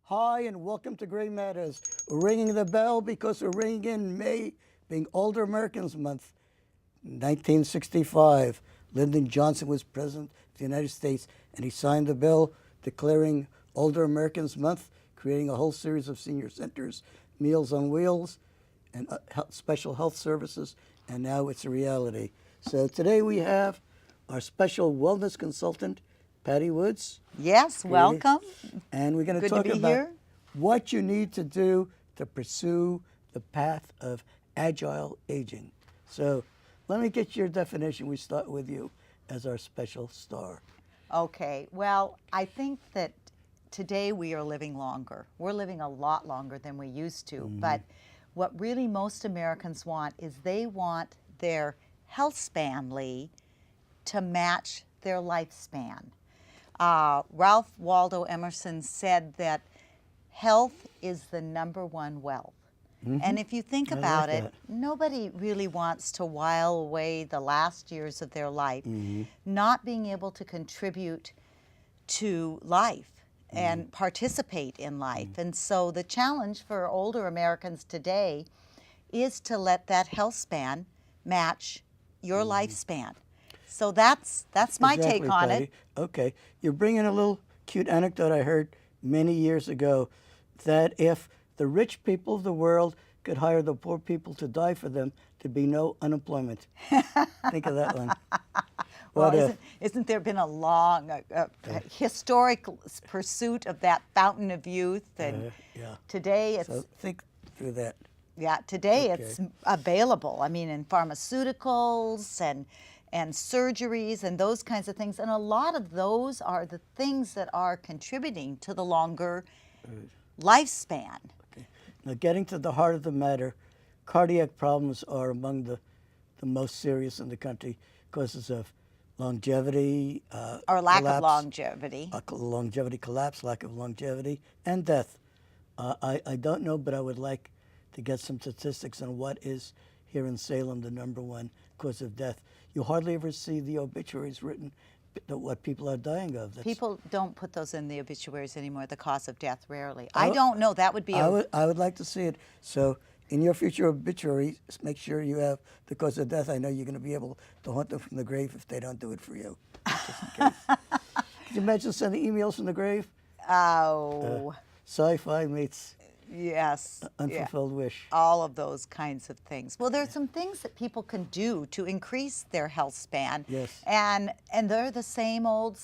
Hi, and welcome to Gray Matters. We're ringing the bell because we're ringing in May, being Older Americans Month. 1965, Lyndon Johnson was President of the United States, and he signed the bill declaring Older Americans Month, creating a whole series of senior centers, Meals on Wheels, and special health services, and now it's a reality. So today we have our special wellness consultant, Patti Woods. Yes, welcome. And we're going to Good talk to be about here. what you need to do to pursue the path of agile aging. So let me get your definition. We start with you as our special star. Okay, well, I think that today we are living longer. We're living a lot longer than we used to. But what really most Americans want is they want their health span, Lee, to match their lifespan. Ralph Waldo Emerson said that health is the #1 wealth. And if you think about it, nobody really wants to while away the last years of their life not being able to contribute to life and participate in life. And so the challenge for older Americans today is to let that health span match your lifespan. So that's my Exactly, take on Patti. it. Okay. You're bringing a little cute anecdote I heard many years ago, that if the rich people of the world could hire the poor people to die for them, there'd be no unemployment. Think of that one. Well, isn't there been a long, historic pursuit of that fountain of youth? And yeah. today it's So think through that. today Okay. it's available. I mean, in pharmaceuticals and surgeries and those kinds of things. And a lot of those are the things that are contributing to the longer lifespan. Okay. Now, getting to the heart of the matter, cardiac problems are among the most serious in the country causes of longevity, Or lack collapse, of longevity. Longevity collapse, lack of longevity, and death. I don't know, but I would like to get some statistics on what is here in Salem the #1 cause of death. You hardly ever see the obituaries written, what people are dying of. People don't put those in the obituaries anymore, the cause of death, rarely. I don't know. That would be I would like to see it. So in your future obituary, make sure you have the cause of death. I know you're going to be able to haunt them from the grave if they don't do it for you, just in case. Could you imagine sending emails from the grave? Oh, Sci-fi meets yes. unfulfilled wish. All of those kinds of things. Well, there are some things that people can do to increase their health span. Yes. And they're the same old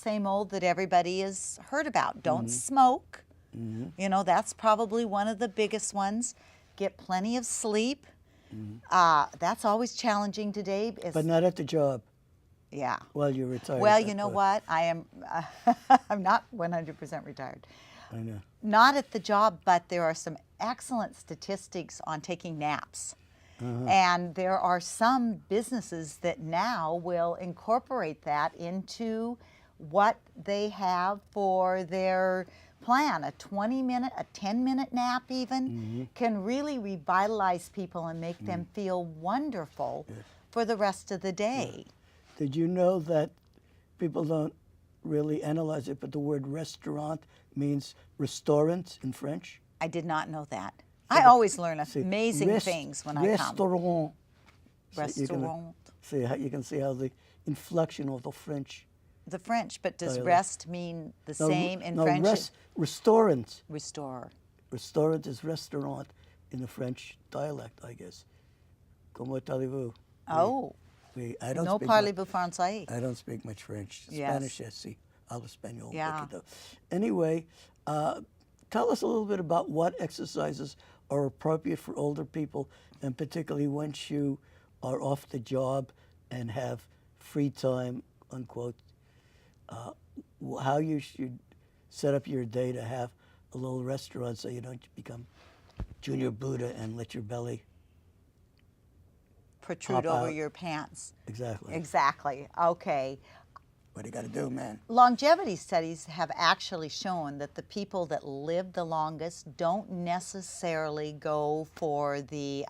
that everybody has heard about. Don't smoke. You know, that's probably one of the biggest ones. Get plenty of sleep. That's always challenging today. But not at the job Yeah. while you're retired. Well, you know what? I am I'm not 100% retired. I know. Not at the job, but there are some excellent statistics on taking naps. And there are some businesses that now will incorporate that into what they have for their plan. A 20-minute, a 10-minute nap even can really revitalize people and make them feel wonderful for the rest of the day. Did you know that people don't really analyze it, but the word restaurant means restaurant in French? I did not know that. I always learn amazing things when I come. Restaurant. Restaurant. You can see how the inflection of the French. The French, but does Dialect. rest mean the same in French? Restaurant. Restore. Restaurant is restaurant in the French dialect, I guess. Comment allez-vous? Oh, I don't no speak parlez-vous français? I don't speak much French. Yes. Spanish, yes, sí. Hablo español. Yeah. poquito. Anyway, tell us a little bit about what exercises are appropriate for older people, and particularly once you are off the job and have free time, unquote, how you should set up your day to have a little restaurant so you don't become Junior Buddha and let your belly Protrude pop over out. your pants. Exactly. Exactly. Okay. What do you got to do, man? Longevity studies have actually shown that the people that live the longest don't necessarily go for the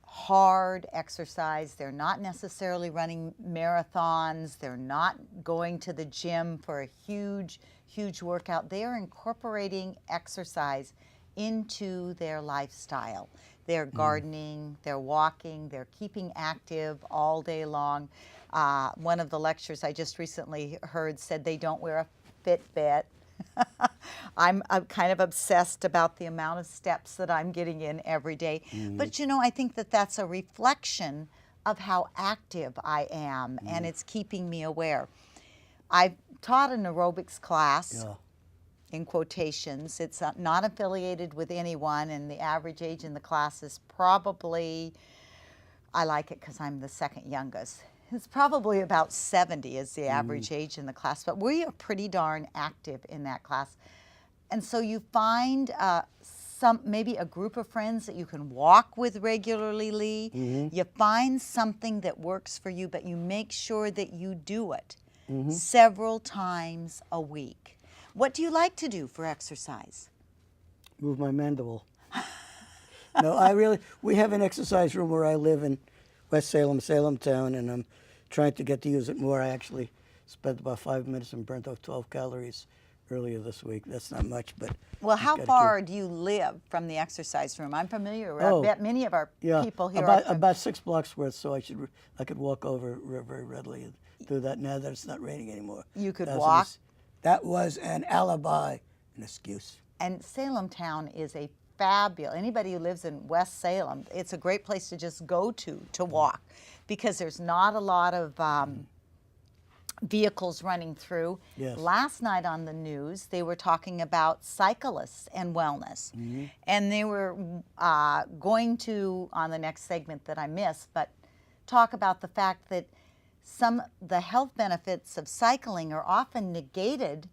hard exercise. They're not necessarily running marathons. They're not going to the gym for a huge huge workout. They are incorporating exercise into their lifestyle. They're gardening, they're walking, they're keeping active all day long. One of the lectures I just recently heard said they don't wear a Fitbit. I'm kind of obsessed about the amount of steps that I'm getting in every day. But you know, I think that that's a reflection of how active I am, and it's keeping me aware. I've taught an aerobics class, in quotations. It's not affiliated with anyone, and the average age in the class is probably, I like it because I'm the second youngest. It's probably about 70 is the average age in the class, but we are pretty darn active in that class. And so you find maybe a group of friends that you can walk with regularly. You find something that works for you, but you make sure that you do it several times a week. What do you like to do for exercise? Move my mandible. No, we have an exercise room where I live in West Salem, Salem Town, and I'm trying to get to use it more. I actually spent about 5 minutes and burnt off 12 calories earlier this week. That's not much, but... Well, how far do you live from the exercise room? I'm familiar. I bet many of our people here are... About 6 blocks worth, so I could walk over very readily and do that now that it's not raining anymore. You could walk? That was an alibi, an excuse. And Salem Town is a fabulous, anybody who lives in West Salem, it's a great place to just go to walk, because there's not a lot of vehicles running through. Yes. Last night on the news, they were talking about cyclists and wellness. And they were going to, on the next segment that I missed, but talk about the fact that the health benefits of cycling are often negated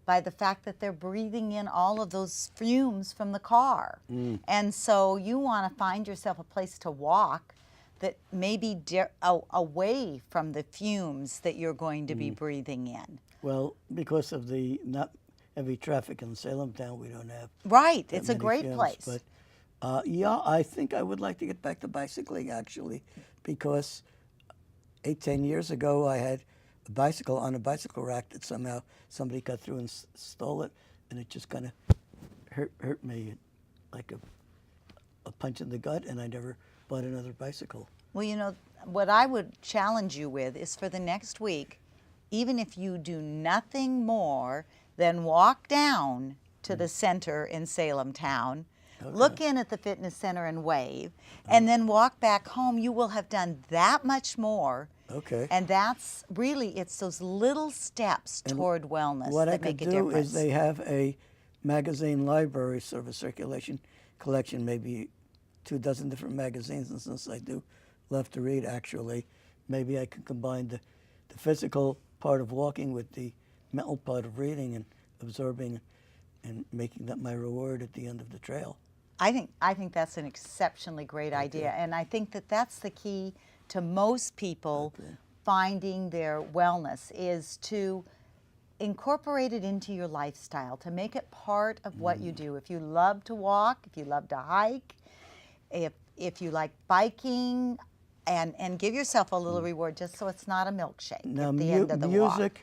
by the fact that they're breathing in all of those fumes from the car. And so you want to find yourself a place to walk that may be away from the fumes that you're going to be breathing in. Well, because of the not heavy traffic in Salem Town, we don't have Right, that it's a many great fumes. place. But yeah, I think I would like to get back to bicycling, actually, because 8-10 years ago I had a bicycle on a bicycle rack that somehow somebody cut through and stole it, and it just kind of hurt me like a punch in the gut, and I never bought another bicycle. Well, you know, what I would challenge you with is for the next week, even if you do nothing more than walk down to the center in Salem Town, look in at the fitness center and wave, and then walk back home, you will have done that much more. Okay. And that's really, it's those little steps toward wellness that make a difference. What I could do is they have a magazine library sort of a circulation collection, maybe 24 different magazines, and since I do love to read, actually, maybe I could combine the physical part of walking with the mental part of reading and absorbing and making that my reward at the end of the trail. I think that's an exceptionally great idea, and I think that that's the key to most people finding their wellness, is to incorporate it into your lifestyle, to make it part of what you do. If you love to walk, if you love to hike, if you like biking, and give yourself a little reward just so it's not a milkshake at the end of the walk.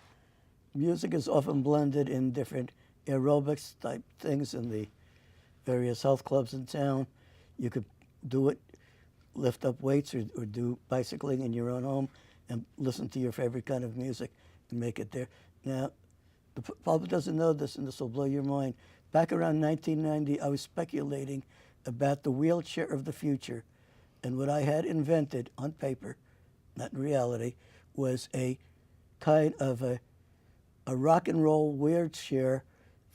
Music is often blended in different aerobics type things in the various health clubs in town. You could do it, lift up weights, or do bicycling in your own home and listen to your favorite kind of music and make it there. Now, the public doesn't know this, and this will blow your mind. Back around 1990, I was speculating about the wheelchair of the future. And what I had invented on paper, not in reality, was a kind of a rock and roll wheelchair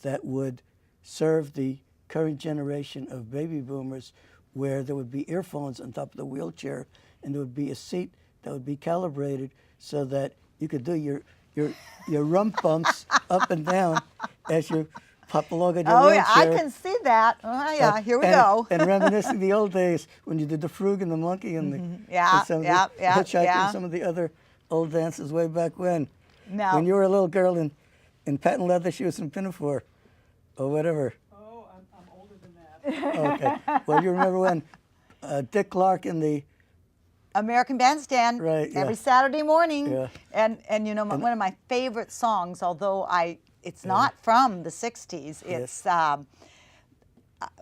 that would serve the current generation of baby boomers, where there would be earphones on top of the wheelchair, and there would be a seat that would be calibrated so that you could do your rump bumps up and down as you pop along in your wheelchair. Oh, yeah, I can see that. Oh, yeah, here we go. And reminiscing the old days when you did the Frug and the Monkey and the Hitchhiker and some of the other old dances way back when. Now, when you were a little girl in patent leather shoes and pinafore or whatever. Oh, I'm older than that. Okay. Well, you remember when Dick Clark in the American Bandstand, right, every Saturday morning. Yeah. And you know, one of my favorite songs, although it's not from the 60s. It's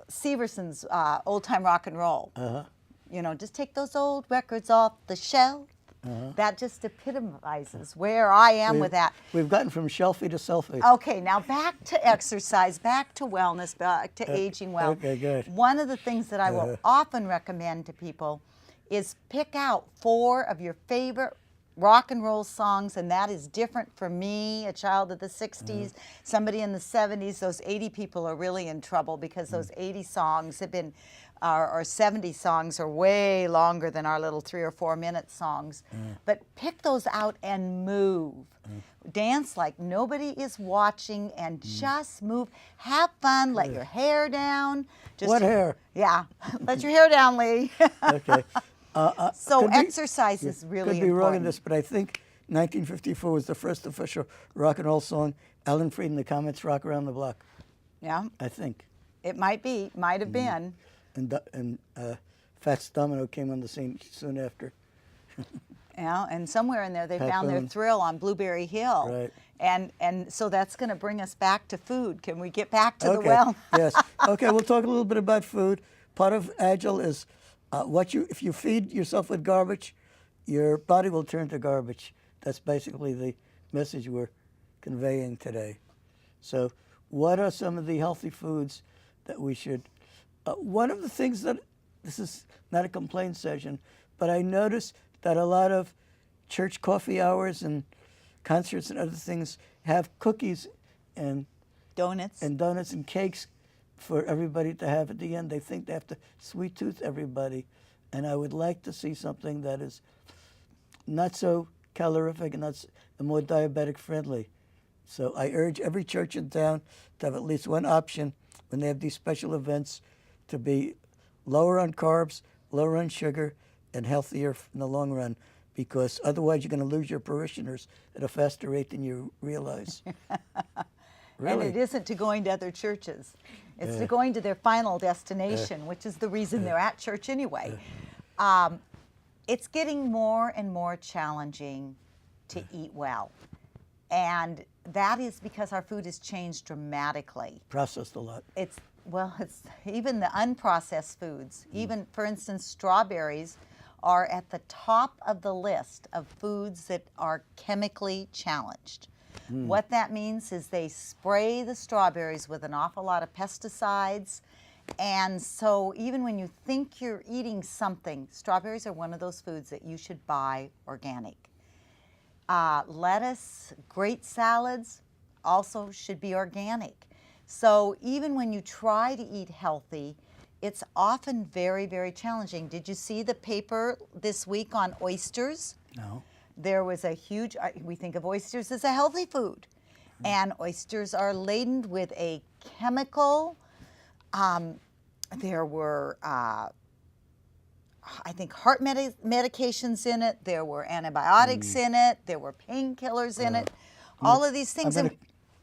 Severson's Old Time Rock and Roll. You know, just take those old records off the shelf. That just epitomizes where I am with that. We've gotten from shelfie to selfie. Okay, now back to exercise, back to wellness, back to aging well. Okay, good. One of the things that I will often recommend to people is pick out 4 of your favorite rock and roll songs, and that is different for me, a child of the 60s, somebody in the 70s. Those 80 people are really in trouble because those 80 songs have been, or 70 songs are way longer than our little 3 or 4 minute songs. But pick those out and move. Dance like nobody is watching and just move. Have fun, let your hair down. Just What hair? Yeah, let your hair down, Lee. Okay. So Could be- exercise is really Could be important. wrong in this, but I think 1954 was the first official rock and roll song. Alan Freed and the Comets, "Rock Around the Block." Yeah, I think. it might have been. And Fats Domino came on the scene soon after. Yeah, and somewhere in there they Pat found their Boone. thrill on Blueberry Hill. Right. And so that's going to bring us back to food. Can we get back to the Okay. well? Yes. Okay, we'll talk a little bit about food. Part of Agile is if you feed yourself with garbage, your body will turn to garbage. That's basically the message we're conveying today. So, what are some of the healthy foods that we should? One of the things that, this is not a complaint session, but I noticed that a lot of church coffee hours and concerts and other things have cookies and Donuts. donuts and cakes for everybody to have at the end. They think they have to sweet tooth everybody. And I would like to see something that is not so calorific and more diabetic friendly. So I urge every church in town to have at least one option when they have these special events to be lower on carbs, lower on sugar, and healthier in the long run, because otherwise you're going to lose your parishioners at a faster rate than you realize. Really? And it isn't to going to other churches. It's to going to their final destination, which is the reason they're at church anyway. It's getting more and more challenging to eat well. And that is because our food has changed dramatically. Processed a lot. It's even the unprocessed foods. Even, for instance, strawberries are at the top of the list of foods that are chemically challenged. What that means is they spray the strawberries with an awful lot of pesticides. And so even when you think you're eating something, strawberries are one of those foods that you should buy organic. Lettuce, great salads also should be organic. So even when you try to eat healthy, it's often very, very challenging. Did you see the paper this week on oysters? No. There was a huge, we think of oysters as a healthy food, and oysters are laden with a chemical. There were, I think, heart medications in it. There were antibiotics in it. There were painkillers in it. All of these things.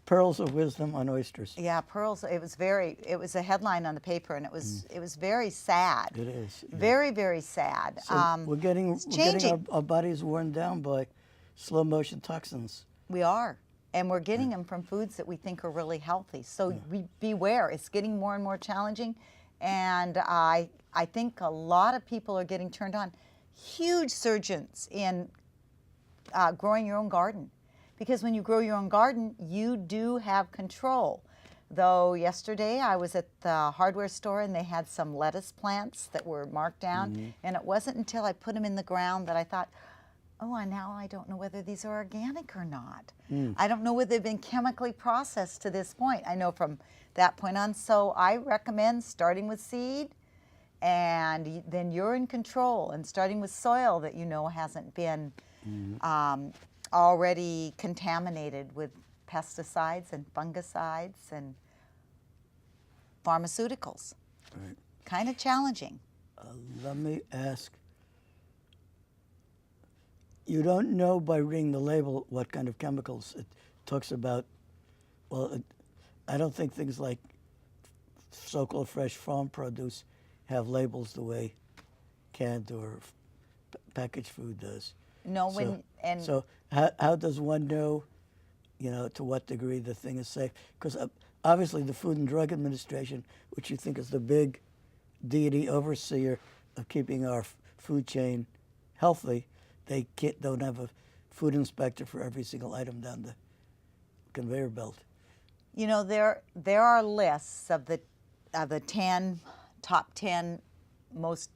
Pearls of wisdom on oysters. Yeah, pearls. It was a headline on the paper, and it was very sad. It is. Yeah. Very, very sad. So we're getting changing. our bodies worn down by slow motion toxins. We are. And we're getting them from foods that we think are really healthy. So beware. It's getting more and more challenging. And I think a lot of people are getting turned on. Huge surgeons in growing your own garden. Because when you grow your own garden, you do have control. Though yesterday I was at the hardware store and they had some lettuce plants that were marked down. And it wasn't until I put them in the ground that I thought, oh, and now I don't know whether these are organic or not. I don't know whether they've been chemically processed to this point. I know from that point on. So I recommend starting with seed, and then you're in control, and starting with soil that you know hasn't been already contaminated with pesticides and fungicides and pharmaceuticals. Right. Kind of challenging. Let me ask. You don't know by reading the label what kind of chemicals it talks about. Well, I don't think things like so-called fresh farm produce have labels the way canned or packaged food does. No, So how does one know, to what degree the thing is safe. Because obviously the Food and Drug Administration, which you think is the big deity overseer of keeping our food chain healthy, they don't have a food inspector for every single item down the conveyor belt. There are lists of the top 10 most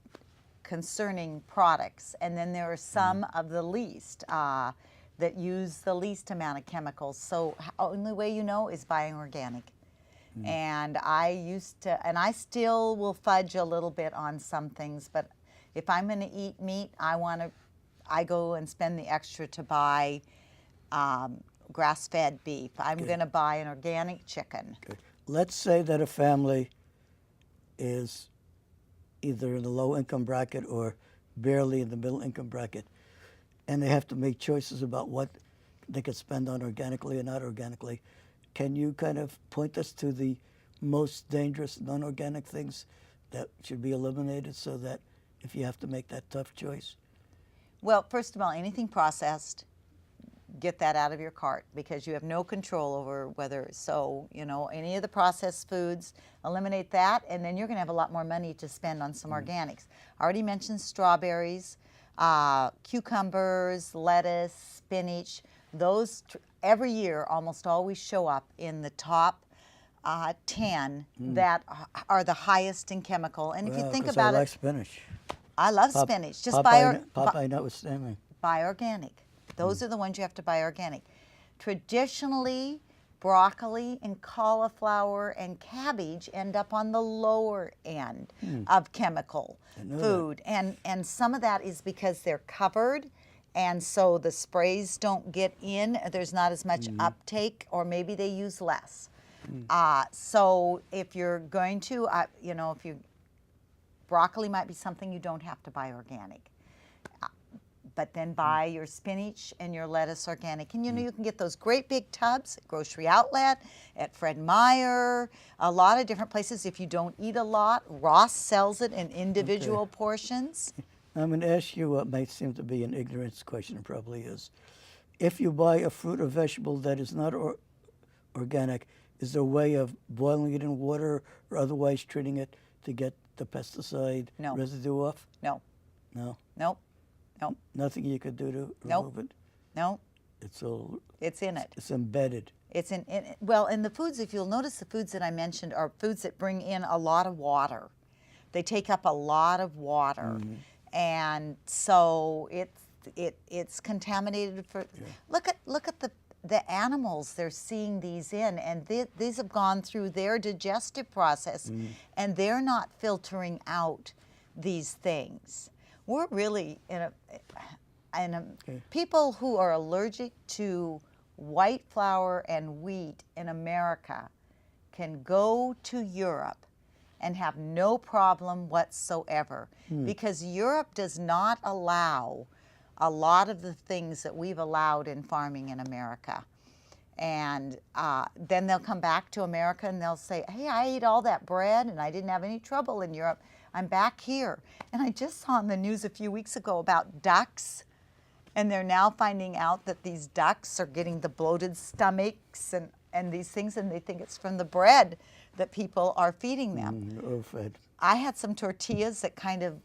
concerning products, and then there are some of the least that use the least amount of chemicals. So only way you know is buying organic. And I still will fudge a little bit on some things, but if I'm going to eat meat, I go and spend the extra to buy grass-fed beef. I'm going to buy an organic chicken. Okay. Let's say that a family is either in the low-income bracket or barely in the middle-income bracket, and they have to make choices about what they could spend on organically and not organically. Can you kind of point us to the most dangerous non-organic things that should be eliminated so that if you have to make that tough choice? Well, first of all, anything processed, get that out of your cart because you have no control over whether, any of the processed foods, eliminate that, and then you're going to have a lot more money to spend on some organics. I already mentioned strawberries, cucumbers, lettuce, spinach. Those every year almost always show up in the top 10 that are the highest in chemical. And if you think about I like spinach. I love spinach. Just Popeye notwithstanding. buy organic. Those are the ones you have to buy organic. Traditionally, broccoli and cauliflower and cabbage end up on the lower end of chemical food. And some of that is because they're covered, and so the sprays don't get in. There's not as much uptake, or maybe they use less. So if you're going to, broccoli might be something you don't have to buy organic. But then buy your spinach and your lettuce organic. And you can get those great big tubs at Grocery Outlet, at Fred Meyer, a lot of different places. If you don't eat a lot, Ross sells it in individual portions. I'm going to ask you what might seem to be an ignorance question, it probably is. If you buy a fruit or vegetable that is not organic, is there a way of boiling it in water or otherwise treating it to get the pesticide residue off? No. No? Nope. Nope. Nothing you could do to remove it? No. It's all. It's in it. It's embedded. It's in the foods, if you'll notice, the foods that I mentioned are foods that bring in a lot of water. They take up a lot of water. And so it's contaminated for. Look at the animals they're seeing these in, and these have gone through their digestive process, and they're not filtering out these things. We're really people who are allergic to white flour and wheat in America can go to Europe and have no problem whatsoever, because Europe does not allow a lot of the things that we've allowed in farming in America. And then they'll come back to America and they'll say, hey, I ate all that bread and I didn't have any trouble in Europe. I'm back here. And I just saw in the news a few weeks ago about ducks, and they're now finding out that these ducks are getting the bloated stomachs and these things, and they think it's from the bread that people are feeding them. Overfed. I had some tortillas that kind of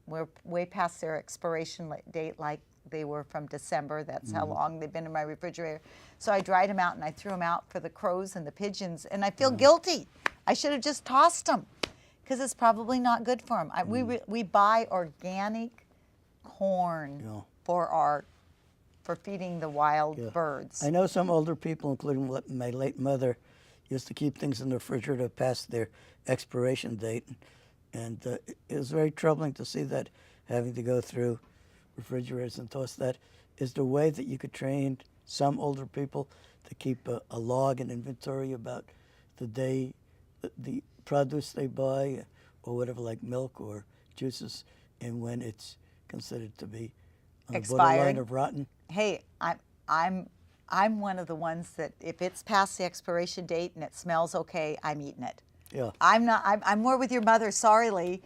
were way past their expiration date, like they were from December. That's how long they've been in my refrigerator. So I dried them out and I threw them out for the crows and the pigeons, and I feel guilty. I should have just tossed them, because it's probably not good for them. We buy organic corn for feeding the wild birds. I know some older people, including my late mother, used to keep things in the refrigerator past their expiration date, and it was very troubling to see that, having to go through refrigerators and toss that. Is there a way that you could train some older people to keep a log and inventory about the day, the produce they buy, or whatever, like milk or juices, and when it's considered to be on the borderline of rotten? Hey, I'm one of the ones that if it's past the expiration date and it smells okay, I'm eating it. Yeah. I'm more with your mother. Sorry, Lee.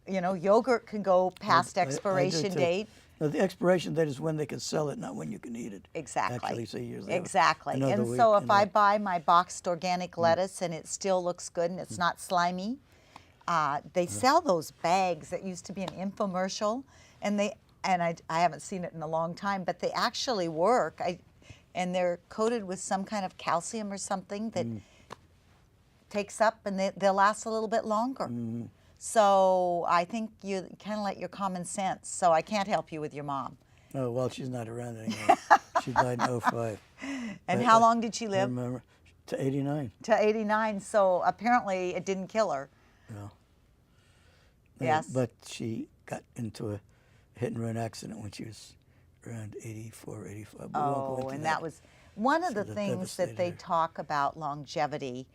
Yogurt can go past expiration date. Now, the expiration date is when they can sell it, not when you can eat it. Exactly. Actually, so usually have Exactly. another And week, so if you know. I buy my boxed organic lettuce and it still looks good and it's not slimy, they sell those bags that used to be an infomercial, and I haven't seen it in a long time, but they actually work. And they're coated with some kind of calcium or something that takes up, and they'll last a little bit longer. So I think you kind of let your common sense. So I can't help you with your mom. Oh, well, she's not around anymore. She died in '05. And But how long did she I live? remember, to 89. To 89. So apparently it didn't kill her. Yeah. Yes. But she got into a hit-and-run accident when she was around 84, 85. But we won't go Oh, into and that was one of the that things that they devastated her. talk about longevity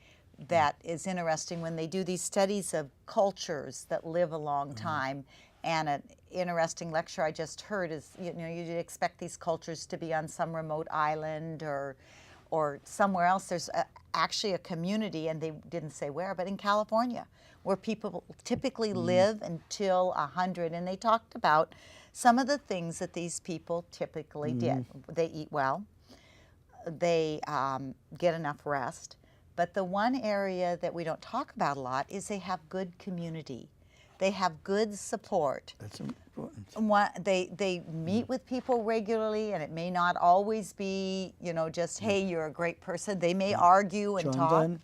that is interesting when they do these studies of cultures that live a long time. And an interesting lecture I just heard is, you'd expect these cultures to be on some remote island or somewhere else. There's actually a community, and they didn't say where, but in California, where people typically live until 100. And they talked about some of the things that these people typically did. They eat well. They get enough rest. But the one area that we don't talk about a lot is they have good community. They have good support. That's important. They meet with people regularly, and it may not always be, just, hey, you're a great person. They may argue and John talk. Donne,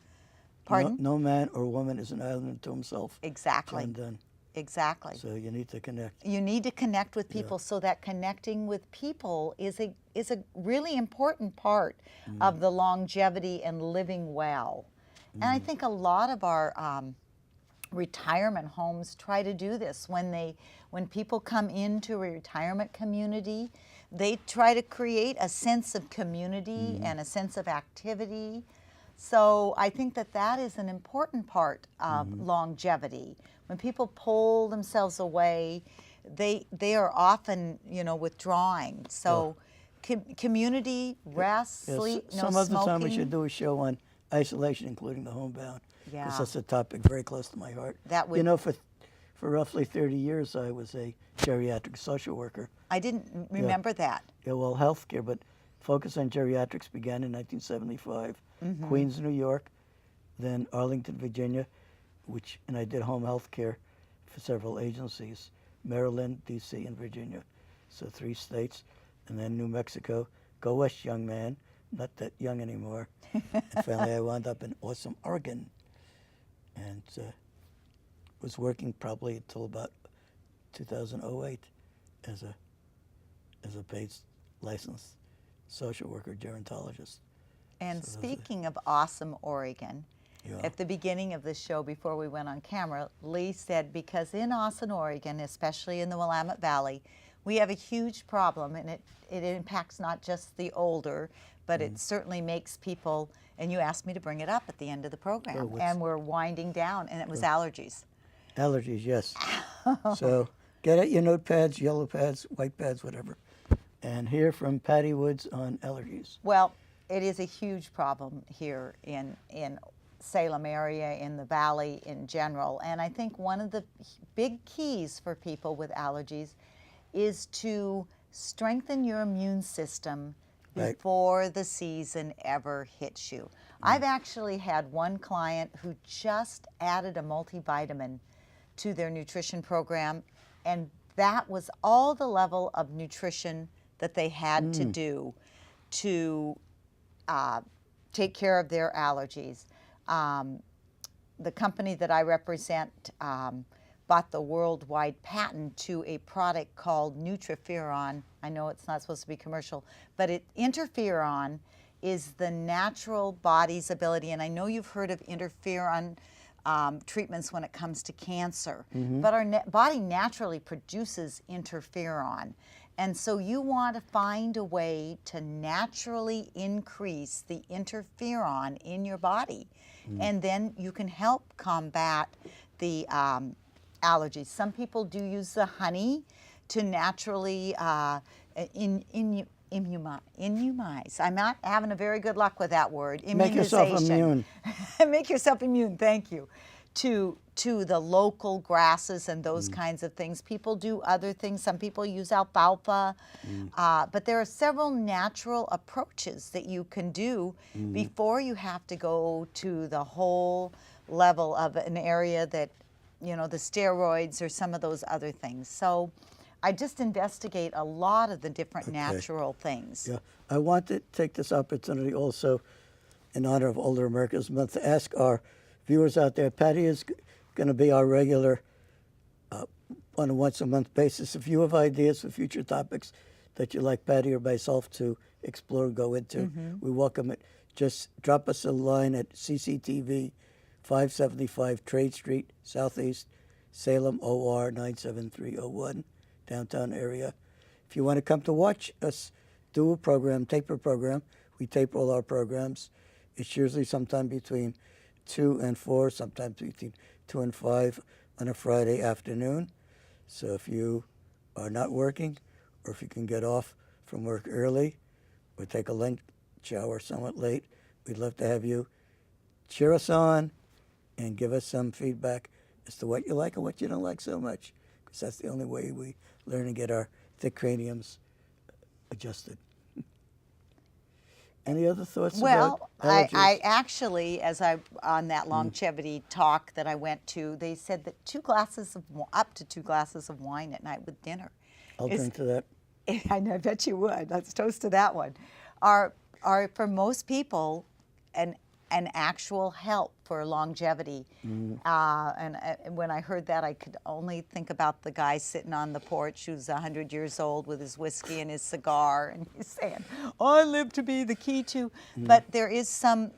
Pardon? No man or woman is an island unto himself. Exactly. John Donne. Exactly. So you need to connect. You need to connect with people, so that connecting with people is a really important part of the longevity and living well. And I think a lot of our retirement homes try to do this. When people come into a retirement community, they try to create a sense of community and a sense of activity. So I think that is an important part of longevity. When people pull themselves away, they are often, withdrawing. So community, rest, Yes, sleep, no some other smoking. time we should do a show on isolation, including the homebound. Yeah. Because that's a topic very close to my heart. That would- For roughly 30 years, I was a geriatric social worker. I didn't remember that. Yeah, well, healthcare, but focus on geriatrics began in 1975. Queens, New York, then Arlington, Virginia, and I did home health care for several agencies, Maryland, D.C., and Virginia. So 3 states, and then New Mexico. Go west, young man. Not that young anymore. And finally, I wound up in awesome Oregon, and was working probably until about 2008 as a paid licensed social worker gerontologist. And So speaking of awesome Oregon, Yeah. at the beginning of the show before we went on camera, Lee said, because in Austin, Oregon, especially in the Willamette Valley, we have a huge problem, and it impacts not just the older, but it certainly makes people, and you asked me to bring it up at the end of the program, what's- and we're winding down, and it was allergies. Allergies, yes. So get out your notepads, yellow pads, white pads, whatever, and hear from Patti Woods on allergies. Well, it is a huge problem here in Salem area, in the valley in general. And I think one of the big keys for people with allergies is to strengthen your immune system Right. before the season ever hits you. I've actually had one client who just added a multivitamin to their nutrition program, and that was all the level of nutrition that they had to do to take care of their allergies. The company that I represent bought the worldwide patent to a product called Nutriferon. I know it's not supposed to be commercial, but interferon is the natural body's ability, and I know you've heard of interferon treatments when it comes to cancer, but our body naturally produces interferon. And so you want to find a way to naturally increase the interferon in your body, and then you can help combat the allergies. Some people do use the honey to naturally immunize. I'm not having a very good luck with that word. Make yourself Immunization. immune. Make yourself immune, thank you. to the local grasses and those kinds of things. People do other things. Some people use alfalfa, but there are several natural approaches that you can do before you have to go to the whole level of an area that, you know, the steroids or some of those other things. So I just investigate a lot of the different natural things. Yeah, I want to take this opportunity also, in honor of Older Americans Month, to ask our viewers out there. Patti is going to be our regular on a once-a-month basis. If you have ideas for future topics that you'd like Patti or myself to explore, go into, we welcome it. Just drop us a line at CCTV 575 Trade Street, Southeast, Salem, OR 97301, downtown area. If you want to come to watch us do a program, tape a program, we tape all our programs. It's usually sometime between 2 and 4, sometimes between 2 and 5 on a Friday afternoon. So if you are not working, or if you can get off from work early, or take a lunch hour somewhat late, we'd love to have you cheer us on and give us some feedback as to what you like and what you don't like so much, because that's the only way we learn and get our thick craniums adjusted. Any other thoughts Well, about allergies? I actually, on that longevity talk that I went to, they said that up to 2 glasses of wine at night with dinner. I'll drink to that. I bet you would. Let's toast to that one. Are for most people an actual help for longevity. And when I heard that, I could only think about the guy sitting on the porch who's 100 years old with his whiskey and his cigar, and he's saying, "I live to be the key to." But there is some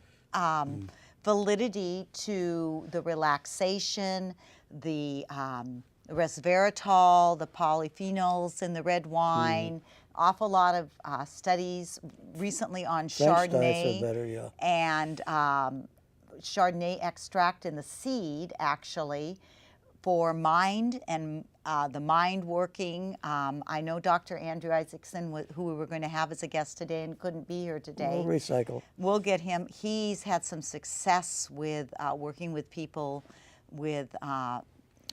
validity to the relaxation, the resveratrol, the polyphenols in the red wine. Awful lot of studies recently on French diets Chardonnay are better, yeah. and Chardonnay extract in the seed, actually, for mind and the mind working. I know Dr. Andrew Isaacson, who we were going to have as a guest today and couldn't be here today. We'll recycle. We'll get him. He's had some success with working with people with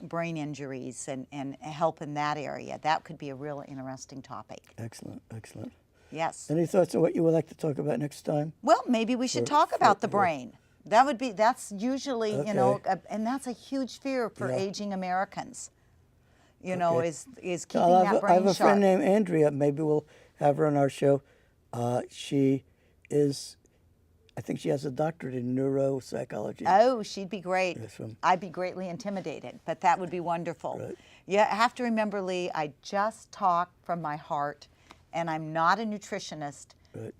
brain injuries and help in that area. That could be a real interesting topic. Excellent, excellent. Yes. Any thoughts on what you would like to talk about next time? Well, maybe we should talk about the brain. That's usually, and that's a huge fear for aging Americans. You know, is keeping that brain I have a sharp. friend named Andrea. Maybe we'll have her on our show. I think she has a doctorate in neuropsychology. Oh, she'd be great. Yes, I'd be greatly intimidated, but that would be wonderful. Right. Yeah, I have to remember, Lee, I just talk from my heart, and I'm not a nutritionist,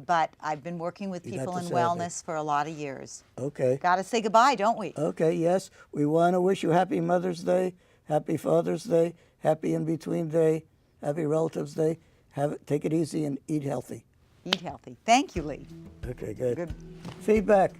but I've been working with people in wellness for a lot of years. Okay. Got to say goodbye, don't we? Okay, yes. We want to wish you happy Mother's Day, happy Father's Day, happy In-Between Day, happy Relatives Day. Take it easy and eat healthy. Eat healthy. Thank you, Lee. Okay, good. Good. Feedback.